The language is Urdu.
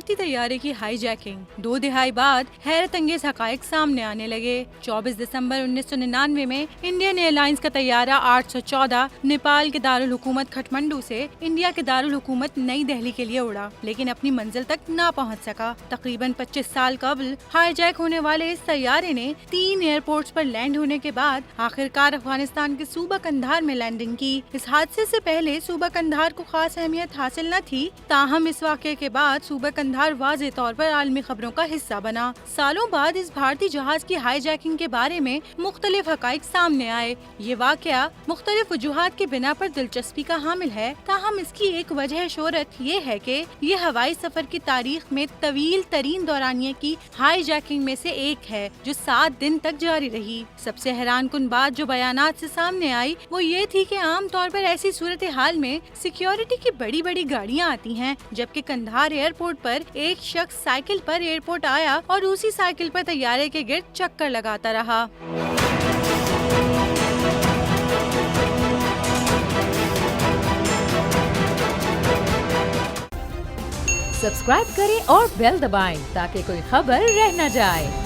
بھارتی طیارے کی ہائی جیکنگ 2 دہائی بعد حیرت انگیز حقائق سامنے آنے لگے۔ 24 دسمبر 1999 میں انڈین ایئر لائنز کا طیارہ 814 نیپال کے دارالحکومت کھٹمنڈو سے انڈیا کے دارالحکومت نئی دہلی کے لیے اڑا، لیکن اپنی منزل تک نہ پہنچ سکا۔ تقریباً 25 سال قبل ہائی جیک ہونے والے اس طیارے نے 3 ایئرپورٹس پر لینڈ ہونے کے بعد آخرکار افغانستان کے صوبہ قندھار میں لینڈنگ کی۔ اس حادثے سے پہلے صوبہ قندھار کو خاص اہمیت حاصل نہ تھی، تاہم اس واقعے کے بعد صوبہ قندھار واضح طور پر عالمی خبروں کا حصہ بنا۔ سالوں بعد اس بھارتی جہاز کی ہائی جیکنگ کے بارے میں مختلف حقائق سامنے آئے۔ یہ واقعہ مختلف وجوہات کی بنا پر دلچسپی کا حامل ہے، تاہم اس کی ایک وجہ شہرت یہ ہے کہ یہ ہوائی سفر کی تاریخ میں طویل ترین دورانیے کی ہائی جیکنگ میں سے ایک ہے، جو 7 دن تک جاری رہی۔ سب سے حیران کن بات جو بیانات سے سامنے آئی وہ یہ تھی کہ عام طور پر ایسی صورتحال میں سیکیورٹی کی بڑی بڑی گاڑیاں آتی ہیں، جبکہ قندھار ایئرپورٹ پر ایک شخص سائیکل پر ایئرپورٹ آیا اور اسی سائیکل پر طیارے کے گرد چکر لگاتا رہا۔ سبسکرائب کریں اور بیل دبائیں تاکہ کوئی خبر رہ نہ جائے۔